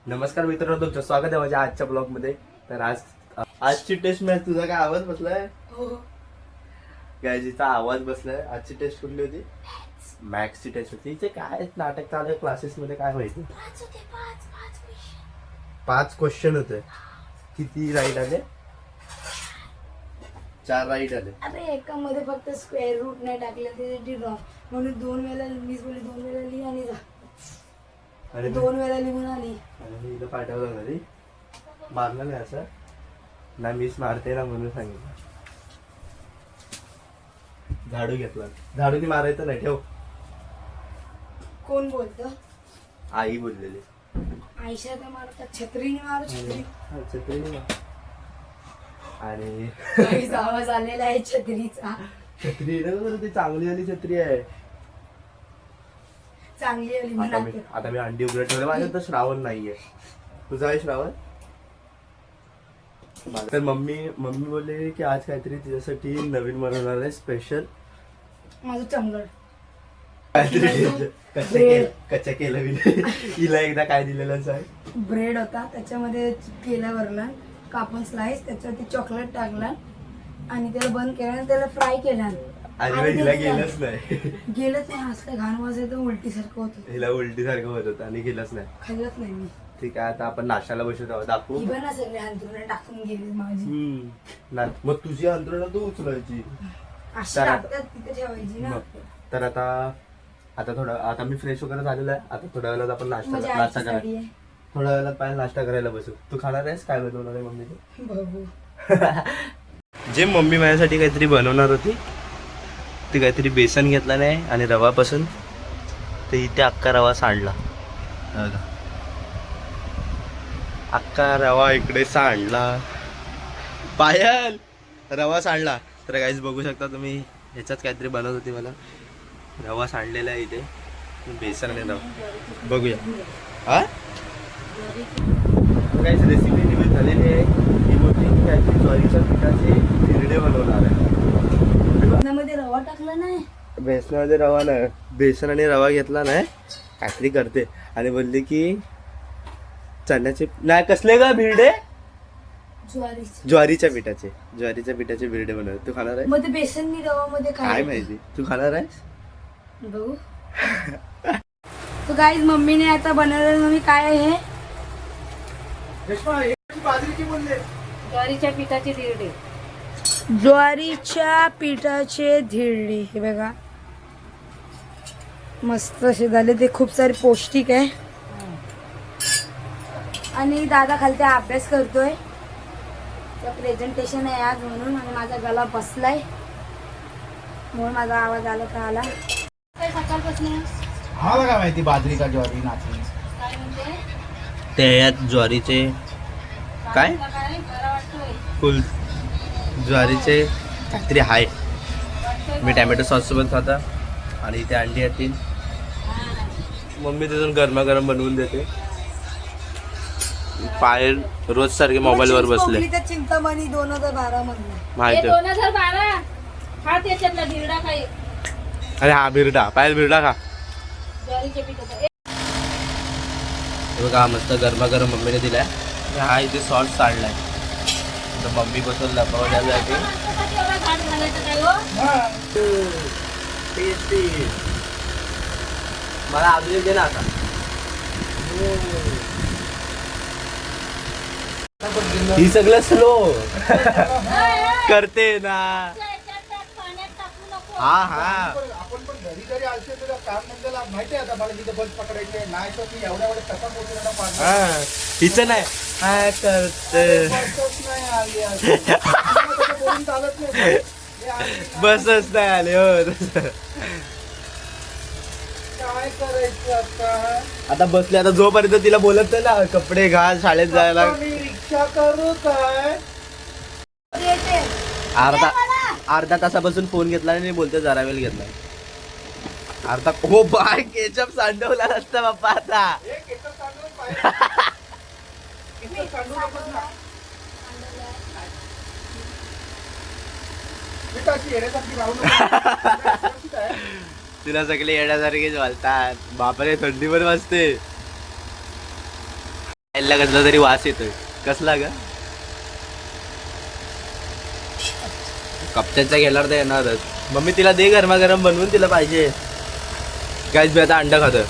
नमस्कार मित्रांनो, तुमचं स्वागत आहे माझ्या आजच्या ब्लॉग मध्ये. तर आजची टेस्ट मॅच. तुझा काय आवाज बसलाय? गायजीचा आवाज बसलाय. आजची टेस्ट कुठली होती? मॅथ्सची टेस्ट होती. तिचे काय नाटक चालू आहे क्लासेस मध्ये काय माहिती. 5 क्वेश्चन होते. किती राईट आले? 4 राईट आले. अरे एकामध्ये फक्त स्क्वेअर रूट नाही टाकलं ते रॉंग, म्हणून 2 वेळा मीच बोलली 2 वेळा लिही आणि जा. आणि 2 वेळा लिहून आली. मी इथं पाठवलं घरी. मारलं नाही असं ना, मीच मारते ना म्हणून सांगितलं. झाडू घेतला. झाडूनी मारायचं नाही, ठेव. कोण बोलतं? आई बोललेली. आयशा तर मारतात. छत्रीने मार. छत्री छत्रीने मार. आणि काहीच आवाज आलेला आहे छत्रीचा. छत्री ती चांगली वाली छत्री आहे. चांगली आली आता मी अंडी उघडे ठेवले. माझ्या तर श्रावण नाहीये. तुझा आहे श्रावण? तर मम्मी बोलले की आज काहीतरी तिच्यासाठी नवीन बनवणार आहे स्पेशल. माझं चमगड कच्च्या केलं मी. हिला एकदा काय दिलेलंच आहे. ब्रेड होता, त्याच्यामध्ये केला भरला, कापून स्लाइस, त्याच्यावरती चॉकलेट टाकला आणि त्याला बंद केला आणि त्याला फ्राय केला. आणि हिला गेलंच नाही. गेलंच नाही. हसलं घाण वाज येतो, उलटी सारखं होत. हिला उलटी सारखं होत होतं आणि गेलंच नाही. खाल्लंच नाही मी. ठीक आहे, आता आपण नाश्त्याला बसत आहोत. दाखवू. ही पण ना सगळे अंतरुण टाकून गेली माझी. मग तुझी अंतरुण तू उचलायची. अशी तर टाकतात तिथे ठेवायची ना. तर आता मी फ्रेश वगैरे झालेला आहे. आता थोड्या वेळात आपण नाश्ता करायला थोड्या वेळात पाहिजे नाश्ता करायला बसू. तू खाणार आहेस? काय बनवणार आहे मम्मीने? बघू. जे मम्मी माझ्यासाठी काहीतरी बनवणार होती ती काहीतरी बेसन घेतला नाही आणि रवापासून तर इथे अख्खा रवा सांडला. अख्खा रवा इकडे सांडला. पायल रवा सांडला. तर काहीच बघू शकता तुम्ही. ह्याच्यात काहीतरी बनवत होती मला. रवा सांडलेला आहे इथे. बेसन आणि रवा बघूया. हा काहीच रेसिपी निवड झालेली आहे. ही मोठी काहीतरी ज्वारीच्या पिठाचे धिरडे बनवणार आहे. मध्ये रवा टाकला नाही. बेसनामध्ये रवा नाही, बेसन आणि रवा घेतला नाही, काहीतरी करते आणि बोलली की चण्याचे नाही कसले का भिरडे. ज्वारीच्या पिठाचे भिरडे बनवले. तू खाणार आहे? मध्ये बेसन नी रवा मध्ये काय माहिती. तू खाणार आहेस? बघू. तो गाईज मम्मीने आता बनवलेलं. मम्मी काय आहे हे? बाजरीची बोलले. ज्वारीच्या पिठाचे धिरडे. ज्वारीच्या पिठाचे धिरडे हे बघा मस्त असे झाले. ते खूप सारे पौष्टिक आहे. आणि दादा खालते अभ्यास करतोय. प्रेझेंटेशन आहे आज म्हणून. आणि माझा गला बसलाय म्हणून माझा आवाज आला का आला. सकाळपासून काय माहिती बाजरी का ज्वारी नाचणी. ते यात ज्वारीचे काय फुल ज्वारीचे काहीतरी हाय. मी टॅमॅटो सॉस सोबत खाता. आणि इथे अंडी येतील. मम्मी तिथून गरमागरम बनवून देते. पायल रोज सारखे मोबाईल वर बसले. चिंतामणी 2012 मध्ये माहिती. 2012 हा त्याच्यातला धिरडा काय. अरे हा बिरडा. पायल बिरडा खा. ज्वारीच्या पिठाचा बघा मस्त गरमागरम मम्मीने दिलाय. हा इथे सॉस काढलाय. तर मम्मी बसून लपवण्यासाठी मला अजून दे ना आता. ही सगळं स्लो करते ना. हा आपण पण घरी जरी आलते तर काम म्हणजे माहिती आहे आता मला तिथे बस पकडायचे नाही तर मी एवढ्या वेळेस कसा पोहोचला पाहिजे. हा हिचं नाही काय करते. चालत नाही. बसच नाही आले. हो काय करायचं आता बसले. आता जोपर्यंत तिला बोलत नाही ना कपडे घाल शाळेत जायला. मी रिक्षा करू काय. अर्धा तासापासून फोन घेतला आणि बोलते जरा वेळ घेतला. अर्धा हो बाय केचप सांडवला असता बाप्पा. आता तिला सगळे येण्यासारखेच बोलतात. बापरे थंडी पण वाजते. साईडला कसला तरी वास येतोय. कसला ग? कपच्यांचा गेल्यावर तर येणारच. मम्मी तिला दे गरमागरम बनवून, तिला पाहिजे. काहीच मी आता अंडा खातो.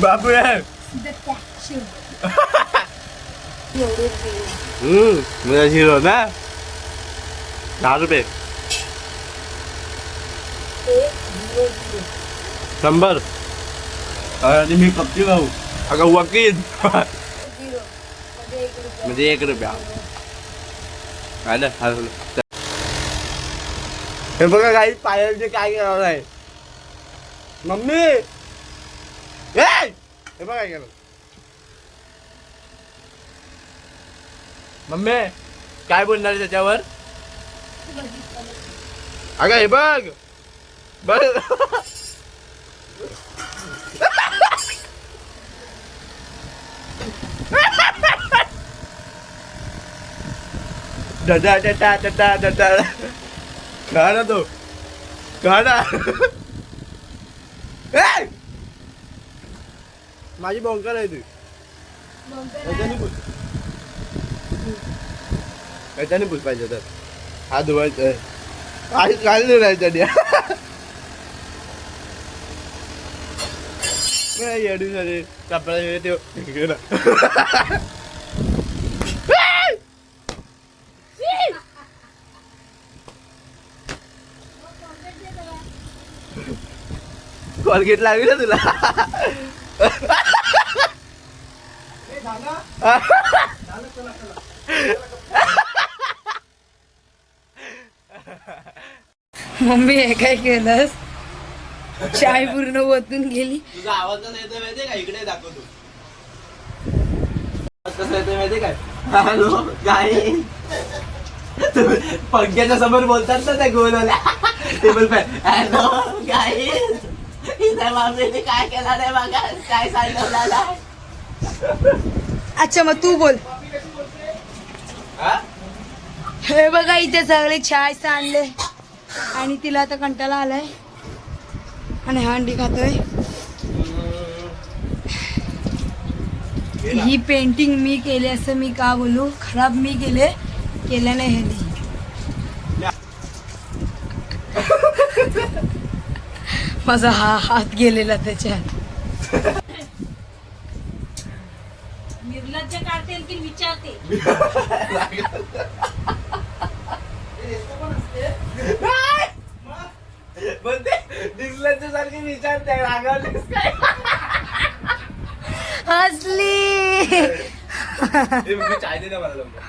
बापरे. हिरो ना. 10 रुपये 100. आणि मी कपची खाऊ. अगं वकील म्हणजे 1 रुपया. आलं. हे बघा काही पायलचे काय करावं आहे मम्मी. हे बघा काय केलं मम्मी. काय बोलणार त्याच्यावर? अगं हे बघ बघ. डडा डडा डडा डडा. खा ना तो. खा ना. माझी बॉंकर आहे ती. याच्याने पूछ पाहिजे तर. हा धुवायचं आहे. काही काय नाही राहायचं. येडी झाली कपडा ठेव. कॉलगेट लागली ना तुला. मम्मी हे काय केलंस? चाय पूर्ण ओतून गेली. तुझा आवाज कसा येतोय माहितीये का? इकडे दाखवतो. आवाज कसा येतोय माहितीये काय? हॅलो काय पंख्याच्या समोर बोलतात ना त्या गोलवाल्या टेबल फॅन. हॅलो गाईस, इथे मम्मीने काय केलं नाही बघा. काय सांगितलं. अच्छा मग तू बोल. हे बघा इथे सगळे चाय सांडले आणि तिला आता कंटाळा आलाय आणि हा अंडी खातोय. ही पेंटिंग मी केली असं मी का बोलू. खराब मी केलं नाही ह्यांनी. माझा हा हात गेलेला त्याच्यात. निर्लज्ज काढतील की विचारते. सारखी विचारते रागावलीस काय? हसली. चाय दे ना मला लवकर.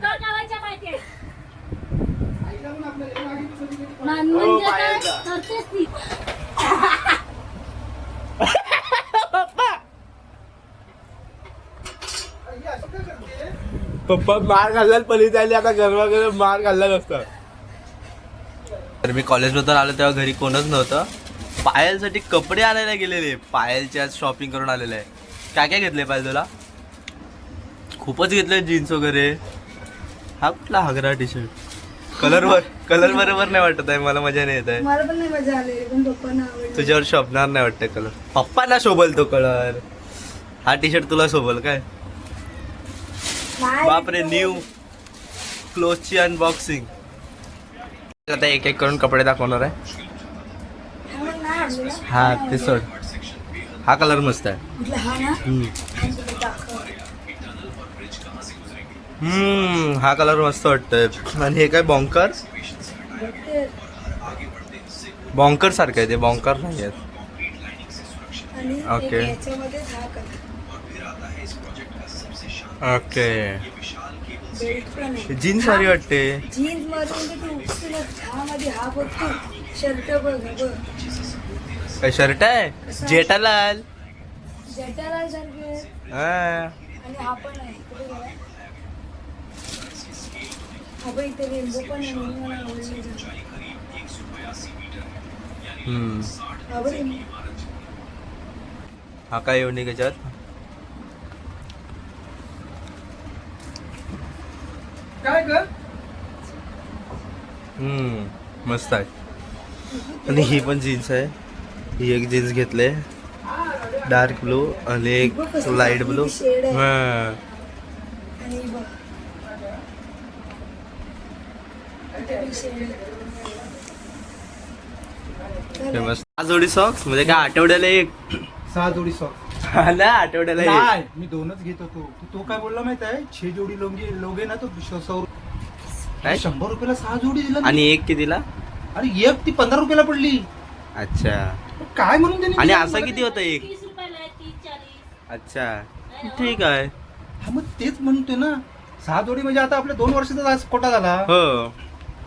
काय करायचं माहितीये? म्हणजे काय करतेस ती. पप्पा मार खाल्ला पलीत आली. आता गरमागरम मार खाल्ला नसता. तर मी कॉलेजमधून आलो तेव्हा घरी कोणच नव्हतं. पायलसाठी कपडे आणायला गेलेले. पायलच्या शॉपिंग करून आलेले आहे. काय काय घेतले पायल तुला? खूपच घेतले जीन्स वगैरे. हा कुठला हागरा टी शर्ट. कलर बरोबर नाही वाटत आहे मला. मजा नाही येत आहे. मला पण नाही मजा आली पण पप्पांना आवडली. तुझ्यावर शोभणार नाही वाटतं कलर. पप्पांना शोभल तो कलर. हा टी शर्ट तुला शोभल काय? बापरे. न्यू क्लोथची अनबॉक्सिंग. आता एक एक करून कपडे दाखवणार आहे. हा ते सोड. हा कलर मस्त आहे. हा कलर मस्त वाटतोय. आणि हे काय बॉन्कर. बॉन्कर सारखं आहे ते. बॉन्कर नाही आहेत. Okay okay. जीन्स भारी वाटते. जीन्स मध्ये हा बघतो शर्ट बघ. काय शर्ट आहे? जेठालाल. जेठालाल सारखे. आणि हा पण आहे. कुठे गेला? हा बघ इथे रेनबो पण आहे. म्हणून मला आवडलं. हा बघ. हा काय युनिक याच्यात. काय कर. मस्त आहे. आणि ही पण जीन्स आहे. ही एक जीन्स घेतले डार्क ब्लू आणि एक बघ कसं लाईट ब्लू. किती shade आहे. हा आणि बघ किती shade आहे. हे मस्त. 6 जोडी सॉक्स म्हणजे काय आठवड्याला एक 6 जोडी सॉक्स हा ना आठवड्याला एक. नाही मी 2च घेत होतो तो काय बोलला माहित आहे 6 जोडी लोगे ना तो 100 काय? 100 रुपयाला 6 जोडी दिला आणि एक कितीला? आणि एक ती 15 रुपयाला पडली. अच्छा. काय म्हणून त्यांनी आणि दिलं असा मला किती होतं एक? 30 रुपयाला आहे, 30-40. अच्छा ठीक आहे. हा मग तेच म्हणतोय ना 6 जोडी म्हणजे आता आपल्या 2 वर्षाचा आज कोटा झाला. हो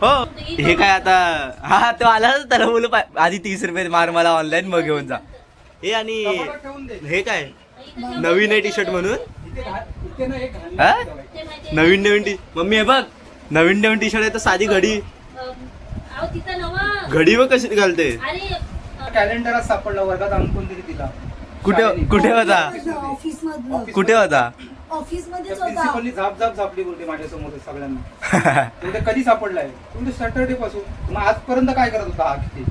हो हे काय आता हा तो आला त्याला बोलू आधी 30 रुपये मार मला ऑनलाईन मग घेऊन जा. हे आणि कपाटात ठेवून दे. हे काय नवीन आहे टी शर्ट म्हणून इथे ना एक घालून हा? ते माहितीये? नवीन टी मम्मी हे बघ नवीन टी शर्ट आहे तर साधी घडी अहो, तिथं नवं. घडी बघ कशी घालते. अरे कॅलेंडर सापडला वर्गात आणून कोणतरी तिला कुठे कुठे होता ऑफिस मधलं कुठे होता ऑफिस मध्येच होता. प्रिन्सिपलनी झाप झापली बोलते माझ्यासमोर सगळ्यांना. तुमचं कधी सापडलाय तुमचं सॅटर्डे पासून मग आजपर्यंत काय करत होता हा किती.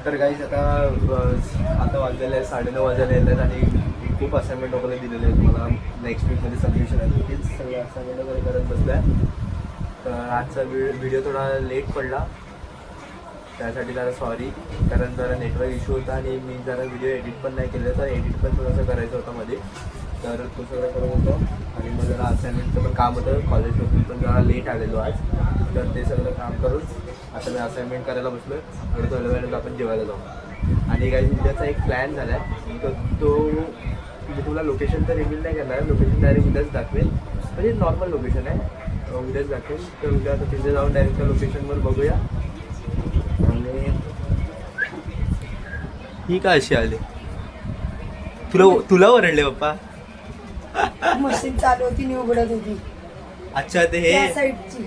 तर काहीच आता वाजलेले आहे 9:30 वाजलेले आहेत आणि खूप असाइनमेंट वगैरे दिलेले आहेत मला. नेक्स्ट वीकमध्ये सबमिशन आहे तेच सगळे असाइनमेंट वगैरे करत बसले आहे. तर आजचा व्हिडिओ थोडा लेट पडला त्यासाठी जरा सॉरी कारण जरा नेटवर्क इश्यू होता आणि मी जरा व्हिडिओ एडिट पण नाही केलं तर एडिट पण थोडंसं करायचं होतं मध्ये तर तो सगळं करत होतो. आणि मग जरा असाइनमेंटचं पण काम होतं कॉलेजमधून पण जरा लेट आलेलो आज तर ते सगळं काम करून आता मी असाइनमेंट करायला बसलो आहे. आणि थोड्या वेळात आपण जेवायला जाऊ. आणि काही उद्याचा एक प्लॅन झाला आहे तर तो मी तुला लोकेशन तर रिव्हील नाही करणार लोकेशन डायरेक्ट उद्याच दाखवेल म्हणजे नॉर्मल लोकेशन आहे उद्याच दाखवेल. तर उद्या आता तिथे जाऊन डायरेक्ट त्या लोकेशनवर बघूया. आणि ही का अशी आली तुला ओरडले पप्पा. मशीन चालू होती आणि उघडत होती अच्छा ते त्या हे साईडची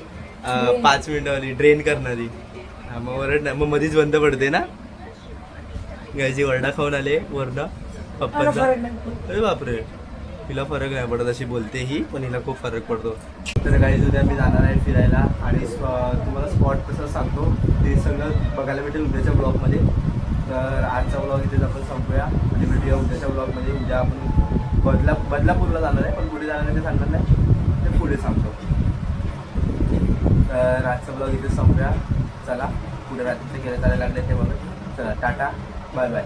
5 मिनिटावाली ड्रेन करणारी. हा मग ओरड नाही मग मध्येच बंद पडते ना. गायची वरडा खाऊन आले वरनं मला पप्पांचा. फरक नाही पडत. अरे बापरे हिला फरक नाही पडत अशी बोलते ही पण हिला खूप फरक पडतो. तर काही उद्या मी जाणार आहे फिरायला आणि तुम्हाला स्पॉट तसं सांगतो ते सगळं बघायला भेटेल उद्याच्या ब्लॉगमध्ये. तर आजचा ब्लॉग इथेच आपण संपूया आणि भेटूया उद्याच्या ब्लॉगमध्ये. उद्या आपण बदलापूरला जाणार आहे पण पुढे जाणार नाही ते सांगणार नाही ते पुढे सांगतो. तर आजचा ब्लॉग इथेच संपूया. चला पुढे रात्रीचे केले करायला लागले ते बघा. चला टाटा बाय बाय.